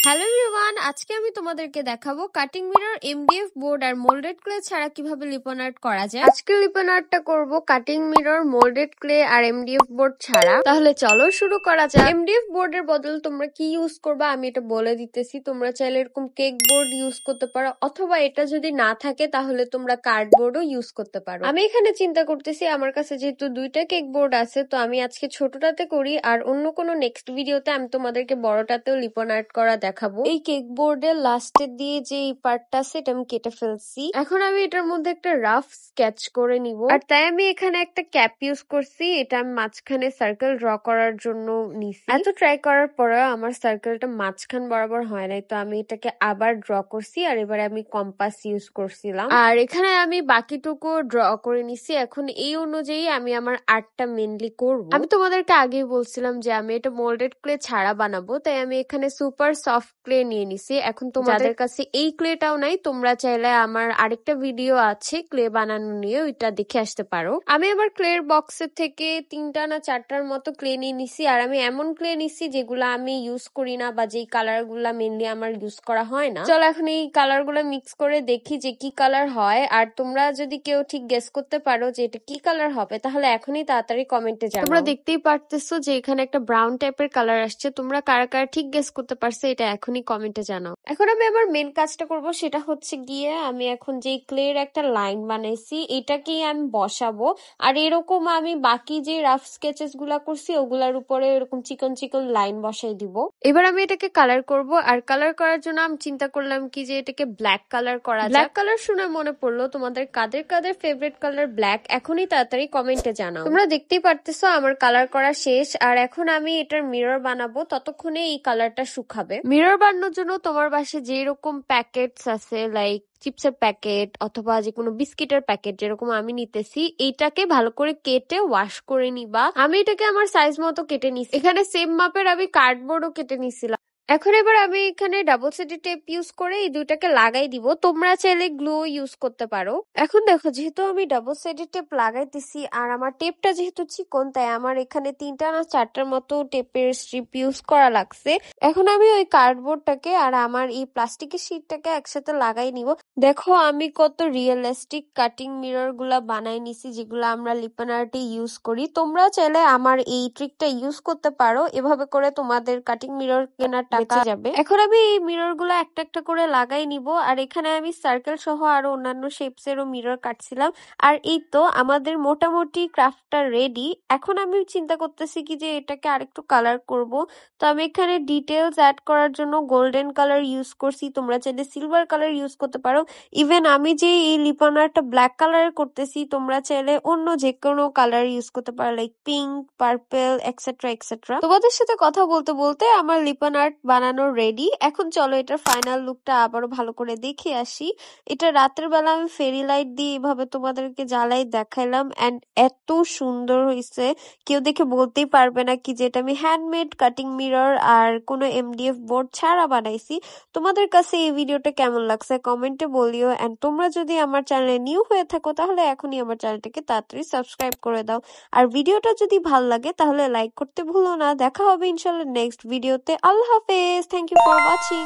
Hello everyone, আজকে আমি তোমাদেরকে দেখাবো কাটিং মিরর, এমডিএফ বোর্ড আর মোল্ডেড ক্লে ছাড়া কিভাবে লিপন আর্ট করা যায়। আজকে লিপন আর্টটা করব কাটিং মিরর, মোল্ডেড ক্লে আর এমডিএফ বোর্ড ছাড়া। তাহলে চলো শুরু করা যাক। এমডিএফ বোর্ডের বদল তোমরা কি ইউজ করবা আমি এটা বলে দিতেছি। তোমরা চাইলে এরকম কেক বোর্ড ইউজ করতে পারো, অথবা এটা যদি না থাকে তাহলে তোমরা কার্ডবোর্ডও ইউজ করতে পারো। আমি এখানে চিন্তা করতেছি, আমার কাছে যেহেতু দুইটা কেক বোর্ড আছে, তো আমি আজকে ছোটটাতে করি, আর অন্য কোনো নেক্সট ভিডিওতে আমি তোমাদেরকে বড়টাতেও লিপন আর্ট করা দেখাবো। এই কেক বোর্ডের লাস্টের দিয়ে যে পার্টটা আছে এটা আমি কেটে ফেলছি। এখন আমি এটার মধ্যে একটা রাফ স্কেচ করে নিব, আর তাই আমি এখানে একটা ক্যাপ ইউজ করছি। এটা আমি মাঝখানে সার্কেল ড্র করার জন্য নিছি। এত ট্রাই করার পরেও আমার সার্কেলটা মাঝখান বরাবর হয় নাই, তো আমি এটাকে আবার ড্র করছি, আর এবারে আমি কম্পাস ইউজ করছিলাম, আর এখানে আমি বাকিটুকু ড্র করে নিছি। এখন এই অনুযায়ী আমি আমার আর্টটা মেনলি করব। আমি তোমাদেরকে আগেই বলছিলাম যে আমি এটা মোল্ডেড ক্লে ছাড়া বানাবো, তাই আমি এখানে সুপার সফট ক্লে নিয়ে নিছি। এখন তোমাদের কাছে এই ক্লেটাও নাই, তোমরা চাইলে আমার আরেকটা ভিডিও আছে ক্লে বানানো নিয়ে, ওইটা দেখে আসতে পারো। আমি আবার ক্লের বক্সের থেকে 3টা না 4টার মতো ক্লে নিয়ে নিছি, আর আমি এমন ক্লে নিছি যেগুলো আমি ইউজ করি না, বা যেই কালার গুলা মেনলি আমার ইউজ করা হয় না। চলো এখন এই কালার গুলা মিক্স করে দেখি যে কি কালার হয়। আর তোমরা যদি কেউ ঠিক গেস করতে পারো যে এটা কি কালার হবে, তাহলে এখনই তাড়াতাড়ি কমেন্টে জানাও। তোমরা দেখতেই পারতেছো যে এখানে একটা ব্রাউন টাইপের কালার আসছে। তোমরা কারা কারা ঠিক গেস করতে পারছো এটা এখনই কমেন্টে জানাও। এখন আমি আমার মেন কাজটা করব, সেটা হচ্ছে গিয়ে আমি এখন যে ক্লের একটা লাইন বানাইছি এটাকেই আমি বসাবো, আর এরকম আমি বাকি যে রাফ স্কেচেস গুলা করছি ওগুলার উপরে এরকম চিকন চিকন লাইন বসাই দিব। এবার আমি এটাকে কালার করব, আর কালার করার জন্য আমি চিন্তা করলাম কি যে এটাকে ব্ল্যাক কালার করা যায়। ব্ল্যাক কালার শুনে মনে পড়লো, তোমাদের কাদের কাদের ফেভারিট কালার ব্ল্যাক এখনই তাড়াতাড়ি কমেন্টে জানাও। তোমরা দেখতেই পারতেছো আমার কালার করা শেষ, আর এখন আমি এটার মিরর বানাবো, ততক্ষণে এই কালারটা শুকাবে। মিরর বানানোর জন্য তোমার বাসায় যেরকম প্যাকেটস আছে, লাইক চিপসের প্যাকেট অথবা যে কোনো বিস্কিটের প্যাকেট যেরকম আমি নিতেছি, এইটাকে ভালো করে কেটে ওয়াশ করে নিবা। আমি এটাকে আমার সাইজ মতো কেটে নিছি। এখানে সেম মাপের আমি কার্ডবোর্ডও কেটে নিছিলাম। এখন এবার আমি এখানে ডাবল সাইডেড টেপ ইউজ করে এই দুইটাকে লাগাই দিব। তোমরা চাইলে গ্লু ইউজ করতে পারো। এখন দেখো, যেহেতু আমি ডাবল সাইডেড টেপ লাগাইতেছি আর আমার টেপটা যেহেতু চিকন, তাই আমার এখানে 3টা না 4টার মতো টেপের স্ট্রিপ ইউজ করা লাগছে। এখন আমি ওই কার্ডবোর্ডটাকে আর আমার এই প্লাস্টিকের শিটটাকে একসাথে লাগাই নিব। দেখো আমি কত রিয়েলিস্টিক কাটিং মিরর গুলা বানাই নিছি, যেগুলো আমরা লিপন আর্টে ইউজ করি। তোমরা চাইলে আমার এই ট্রিকটা ইউজ করতে পারো, এভাবে করে তোমাদের কাটিং মিরর কেনার টাকা যাবে। এখন আমি এই মিরর গুলো একটা একটা করে লাগাই নিব, আর এখানে আমি সার্কেল সহ আরো অন্যান্য শেপস এরও মিরর কাটছিলাম। আর এই তো আমাদের মোটামুটি ক্রাফটটা রেডি। এখন আমি চিন্তা করতেছি কি যে এটাকে আরেকটু কালার করব। তো আমি এখানে ডিটেলস অ্যাড করার জন্য গোল্ডেন কালার ইউজ করছি, তোমরা চাইলে সিলভার কালার ইউজ করতে পারো। ইভেন আমি যে এই লিপন আর্টটা ব্ল্যাক কালারের করতেছি, তোমরা চাইলে অন্য যে কোনো কালার ইউজ করতে পারো, like pink, purple etcetera etcetera. তোমাদের সাথে কথা বলতে বলতে আমার লিপন আর্ট বানানো রেডি। এখন চলো এটার ফাইনাল লুকটা আবারও ভালো করে দেখে আসি। এটা রাতের বেলা আমি ফেরি লাইট দিয়ে এভাবে তোমাদেরকে জ্বালাই দেখাইলাম, এন্ড এত সুন্দর হয়েছে, কেউ দেখে বলতেই পারবে না কি যে এটা আমি হ্যান্ডমেড কাটিং মিরর আর কোনো এমডিএফ বোর্ড ছাড়া বানাইছি। তোমাদের কাছে এই ভিডিওটা কেমন লাগছে কমেন্টে বলিও, এন্ড তোমরা যদি আমার চ্যানেলে নিউ হয়ে থাকো তাহলে এখনই আমার চ্যানেলটাকে তাড়াতাড়ি সাবস্ক্রাইব করে দাও। আর ভিডিওটা যদি ভালো লাগে তাহলে লাইক করতে ভুলো না। দেখা হবে ইনশাল্লাহ নেক্সট ভিডিওতে। আল্লাহ হাফেজ। Thank you for watching.